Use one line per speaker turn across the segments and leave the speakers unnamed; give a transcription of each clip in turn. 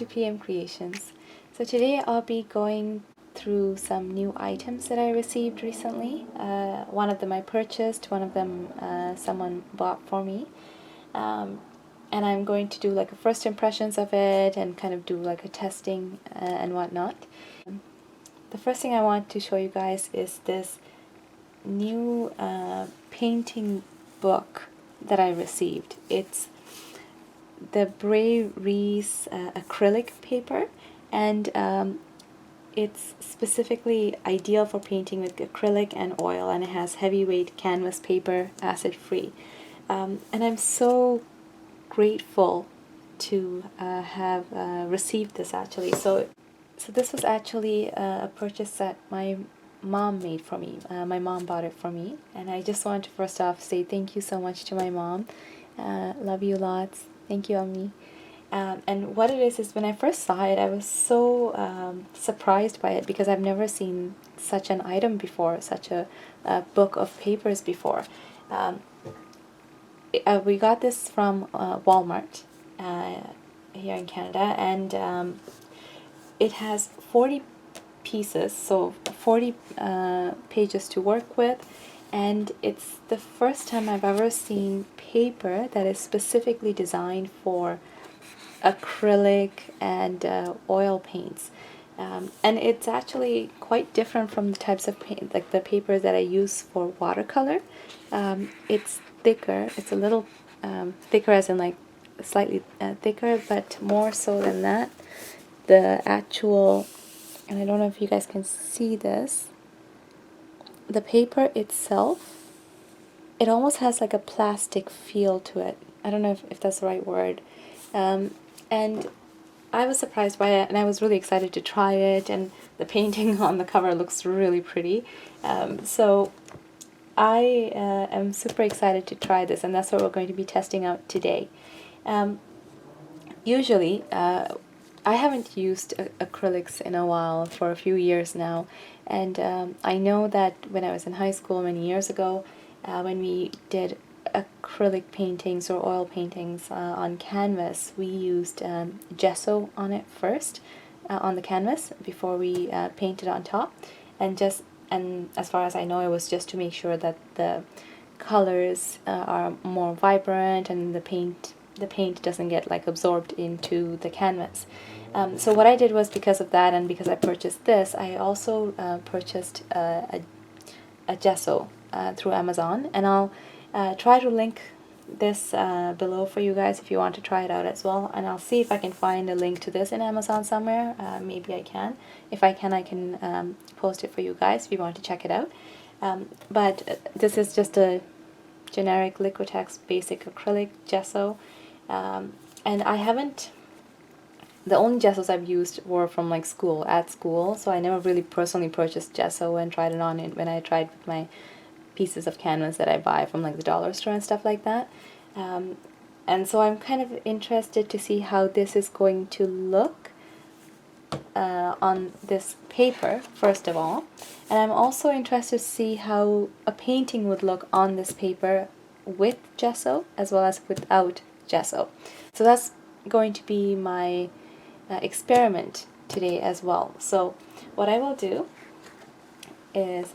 to PM Creations. So today I'll be going through some new items that I received recently. One of them I purchased, one of them someone bought for me. And I'm going to do like a first impressions of it and kind of do like a testing and whatnot. The first thing I want to show you guys is this new painting book that I received. It's the Brae Reese acrylic paper, and it's specifically ideal for painting with acrylic and oil, and it has heavyweight canvas paper, acid free. And I'm so grateful to have received this actually. So this was actually a purchase that my mom made for me. My mom bought it for me, and I just want to first off say thank you so much to my mom. Love you lots. Thank you, Ami. And what it is when I first saw it, I was so surprised by it because I've never seen such an item before, such a book of papers before. We got this from Walmart here in Canada, and it has 40 pieces, so 40 pages to work with, and it's the first time I've ever seen paper that is specifically designed for acrylic and oil paints. And it's actually quite different from the types of paint, like the paper that I use for watercolor. It's thicker, it's a little thicker as in like slightly thicker, but more so than that, the actual, and I don't know if you guys can see this, the paper itself, it almost has like a plastic feel to it. I don't know if that's the right word. And I was surprised by it, and I was really excited to try it, and the painting on the cover looks really pretty. So I am super excited to try this, and that's what we're going to be testing out today. Usually, I haven't used acrylics in a while, for a few years now, and I know that when I was in high school many years ago, when we did acrylic paintings or oil paintings on canvas, we used gesso on it first, on the canvas, before we painted on top, and as far as I know, it was just to make sure that the colors are more vibrant and the paint doesn't get like absorbed into the canvas. So what I did was, because of that and because I purchased this, I also purchased a gesso through Amazon, and I'll try to link this below for you guys if you want to try it out as well, and I'll see if I can find a link to this in Amazon somewhere. Maybe I can. If I can post it for you guys if you want to check it out. But this is just a generic Liquitex basic acrylic gesso, and I haven't, the only gessos I've used were from like at school, so I never really personally purchased gesso and tried it on it when I tried with my pieces of canvas that I buy from like the dollar store and stuff like that. And so I'm kind of interested to see how this is going to look on this paper, first of all. And I'm also interested to see how a painting would look on this paper with gesso as well as without gesso. So that's going to be my experiment today as well. So what I will do is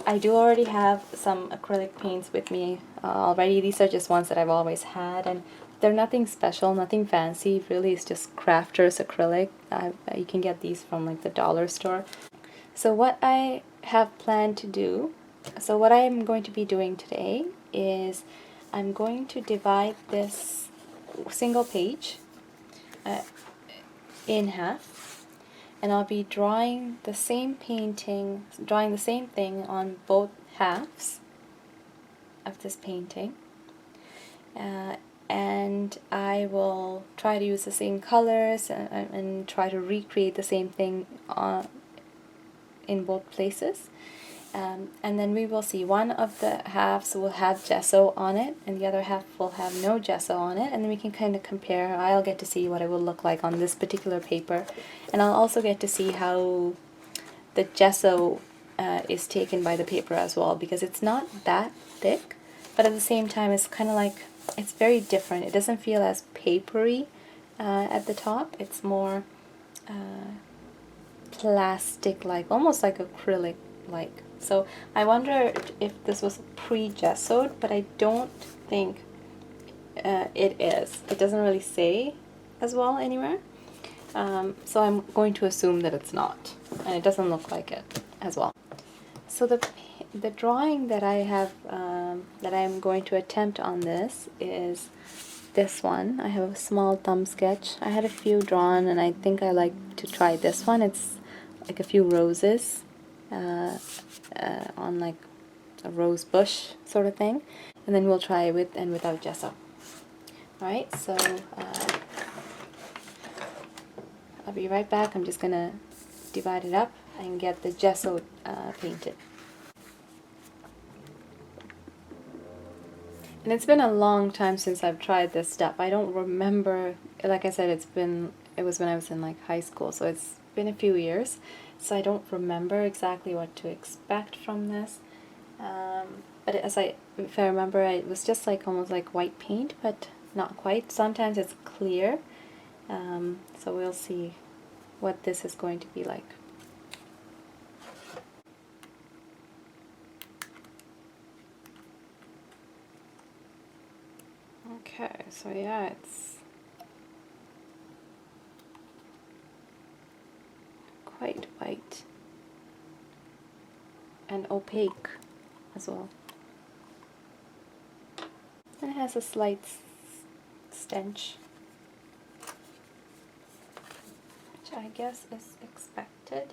I do already have some acrylic paints with me already. These are just ones that I've always had, and they're nothing special, nothing fancy. Really, it's just crafters acrylic. You can get these from like the dollar store. So what I have planned to do, so what I'm going to be doing today is I'm going to divide this single page in half, and I'll be drawing the same thing on both halves of this painting, and I will try to use the same colors and try to recreate the same thing in both places. And then we will see, one of the halves will have gesso on it and the other half will have no gesso on it, and then we can kind of compare. I'll get to see what it will look like on this particular paper, and I'll also get to see how the gesso is taken by the paper as well, because it's not that thick, but at the same time it's kind of like, it's very different. It doesn't feel as papery at the top. It's more plastic-like, almost like acrylic-like. So I wonder if this was pre-gessoed, but I don't think it is. It doesn't really say as well anywhere. So I'm going to assume that it's not, and it doesn't look like it as well. So the drawing that I have, that I'm going to attempt on this is this one. I have a small thumb sketch. I had a few drawn, and I think I like to try this one. It's like a few roses on like a rose bush sort of thing, and then we'll try with and without gesso. Alright, so I'll be right back. I'm just gonna divide it up and get the gesso painted. And it's been a long time since I've tried this step. I don't remember, like I said, it was when I was in like high school, so it's been a few years, so I don't remember exactly what to expect from this. But if I remember, it was just like almost like white paint, but not quite. Sometimes it's clear, so we'll see what this is going to be like. Okay, so yeah, it's quite white and opaque as well. And it has a slight stench, which I guess is expected.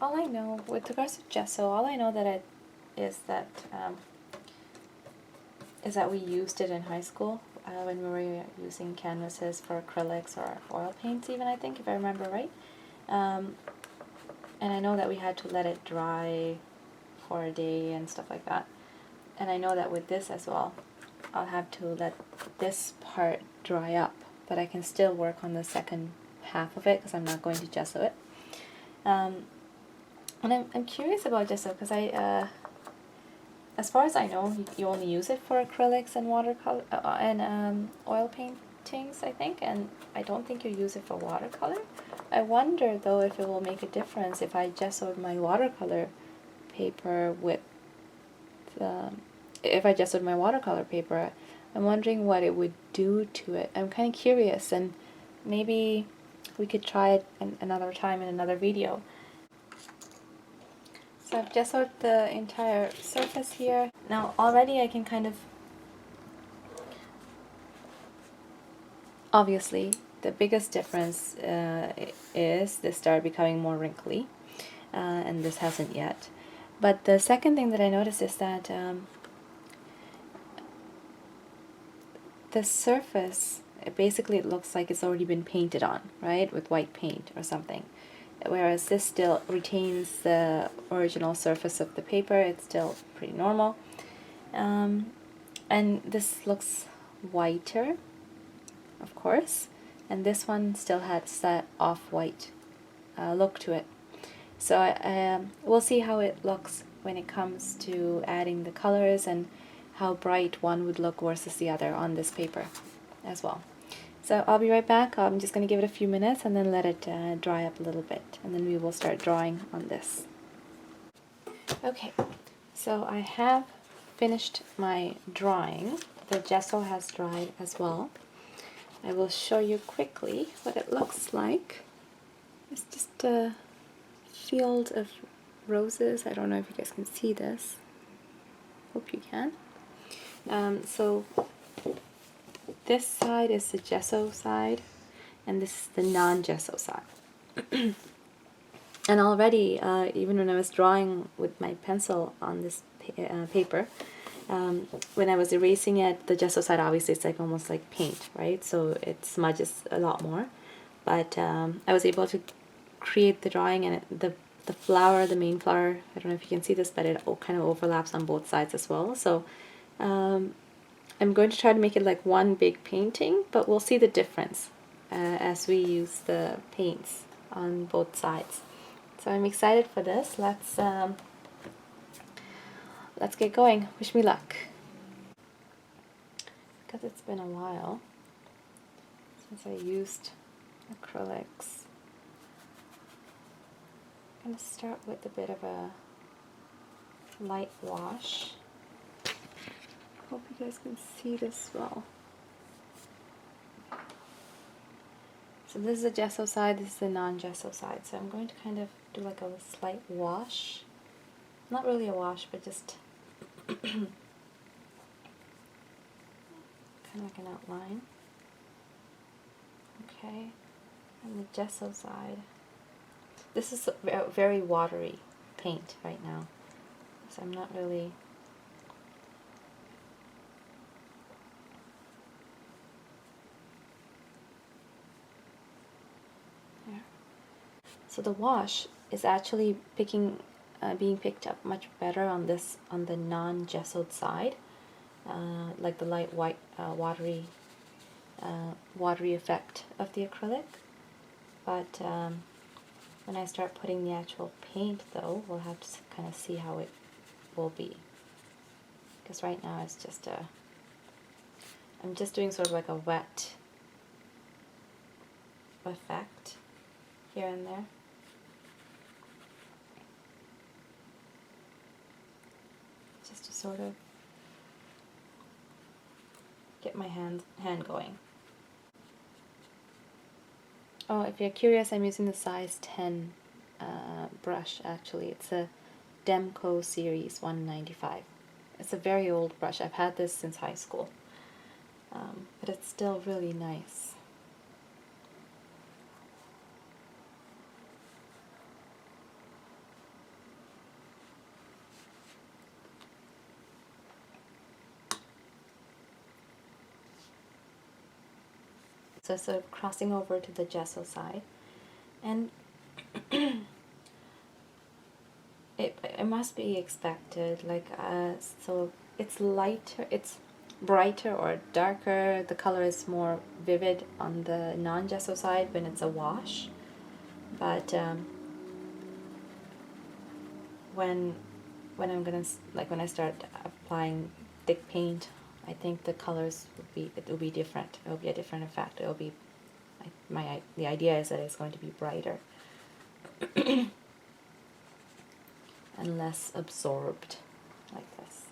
All I know with regards to gesso, all I know that it is that we used it in high school when we were using canvases for acrylics or oil paints, even, I think, if I remember right. And I know that we had to let it dry for a day and stuff like that. And I know that with this as well, I'll have to let this part dry up, but I can still work on the second half of it because I'm not going to gesso it. And I'm curious about gesso because as far as I know, you only use it for acrylics and watercolor and oil paintings, I think, and I don't think you use it for watercolor. I wonder though if it will make a difference if I gessoed my watercolor paper with if I gessoed my watercolor paper. I'm wondering what it would do to it. I'm kind of curious, and maybe we could try it another time in another video. So I've gessoed the entire surface here. Now already I can kind of, obviously the biggest difference is this started becoming more wrinkly, and this hasn't yet. But the second thing that I noticed is that the surface, it looks like it's already been painted on, right, with white paint or something. Whereas this still retains the original surface of the paper. It's still pretty normal. And this looks whiter, of course, and this one still has that off-white look to it. So we'll see how it looks when it comes to adding the colors and how bright one would look versus the other on this paper as well. So I'll be right back. I'm just going to give it a few minutes and then let it dry up a little bit, and then we will start drawing on this. Okay, so I have finished my drawing. The gesso has dried as well. I will show you quickly what it looks like. It's just a field of roses. I don't know if you guys can see this. Hope you can. So this side is the gesso side, and this is the non-gesso side. And already, even when I was drawing with my pencil on this paper, when I was erasing it, the gesso side, obviously it's like almost like paint, right? So it smudges a lot more. But I was able to create the drawing, and the the flower, the main flower, I don't know if you can see this, but it kind of overlaps on both sides as well. So I'm going to try to make it like one big painting, but we'll see the difference as we use the paints on both sides. So I'm excited for this. Let's get going. Wish me luck. Because it's been a while since I used acrylics, I'm going to start with a bit of a light wash. Hope you guys can see this well. So this is the gesso side, this is the non-gesso side. So I'm going to kind of do like a slight wash. Not really a wash, but just kind of like an outline. Okay, and the gesso side. This is a very watery paint right now, so I'm not really... There. So the wash is actually being picked up much better on the non-gessoed side, like the light white, watery effect of the acrylic. But when I start putting the actual paint, though, we'll have to kind of see how it will be. Because right now it's just I'm just doing sort of like a wet effect here and there. Just to sort of get my hand going. Oh, if you're curious, I'm using the size 10 brush, actually. It's a Demco Series 195. It's a very old brush. I've had this since high school. But it's still really nice. So sort of crossing over to the gesso side, and it must be expected, like so it's lighter, it's brighter or darker, the color is more vivid on the non-gesso side when it's a wash, but when I'm gonna, like when I start applying thick paint, I think the colors will be different. It will be a different effect. It will be, the idea is that it's going to be brighter and less absorbed, like this.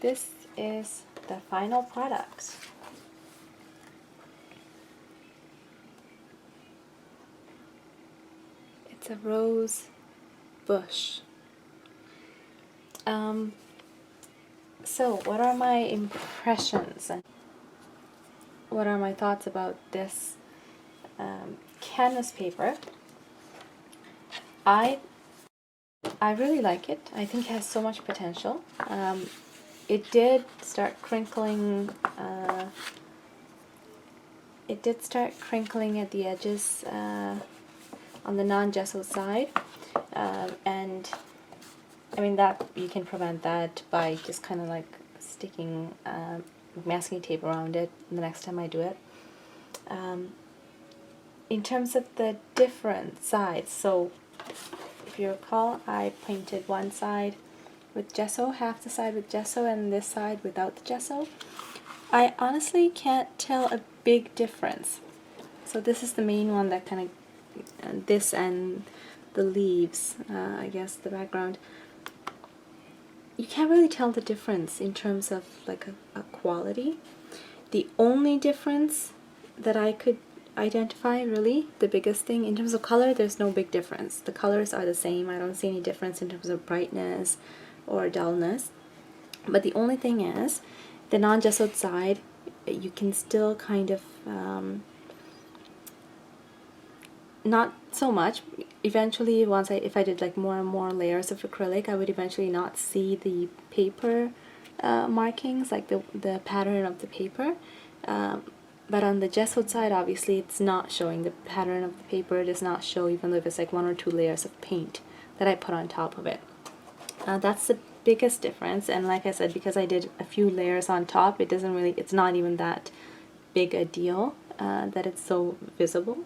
this is the final product. It's a rose bush. So what are my impressions and what are my thoughts about this canvas paper? I really like it. I think it has so much potential. It did start crinkling. It did start crinkling at the edges on the non-gesso side, and I mean that you can prevent that by just kind of like sticking masking tape around it the next time I do it. In terms of the different sides, so if you recall, I painted one side with gesso, half the side with gesso, and this side without the gesso. I honestly can't tell a big difference. So this is the main one that kind of, this and the leaves, I guess the background. You can't really tell the difference in terms of like a quality. The only difference that I could identify, really, the biggest thing, in terms of color, there's no big difference. The colors are the same. I don't see any difference in terms of brightness or dullness. But the only thing is, the non-gessoed side, you can still kind of, not so much. Eventually, if I did like more and more layers of acrylic, I would eventually not see the paper markings, like the pattern of the paper. But on the gessoed side, obviously, it's not showing the pattern of the paper. It does not show, even though if it's like 1 or 2 layers of paint that I put on top of it. That's the biggest difference. And like I said, because I did a few layers on top, it's not even that big a deal that it's so visible.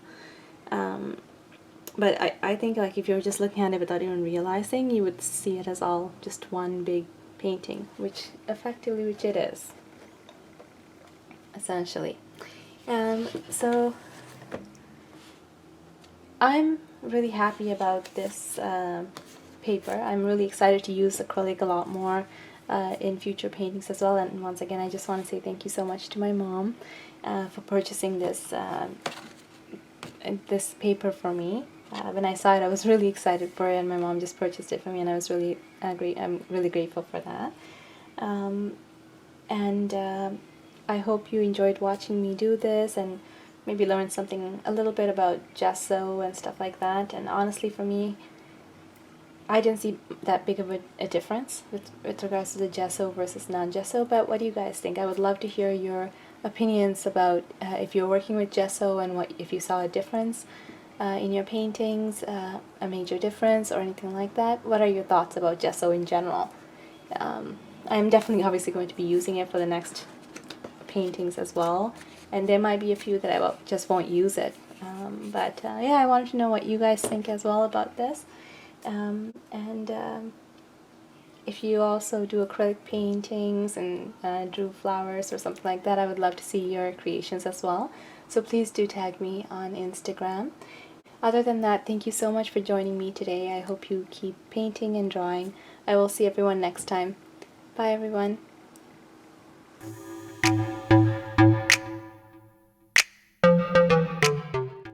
But I think like if you were just looking at it without even realizing, you would see it as all just one big painting, which it is, essentially. So I'm really happy about this paper. I'm really excited to use acrylic a lot more in future paintings as well. And once again, I just want to say thank you so much to my mom for purchasing this this paper for me. When I saw it, I was really excited for it, and my mom just purchased it for me, and I was really I'm really grateful for that. I hope you enjoyed watching me do this and maybe learn something a little bit about gesso and stuff like that. And honestly, for me, I didn't see that big of a difference with regards to the gesso versus non-gesso. But what do you guys think? I would love to hear your opinions about if you're working with gesso and if you saw a difference in your paintings, a major difference or anything like that. What are your thoughts about gesso in general? I'm definitely obviously going to be using it for the next paintings as well, and there might be a few that I just won't use it. Yeah, I wanted to know what you guys think as well about this. If you also do acrylic paintings and drew flowers or something like that, I would love to see your creations as well. So please do tag me on Instagram. Other than that, thank you so much for joining me today. I hope you keep painting and drawing. I will see everyone next time. Bye, everyone.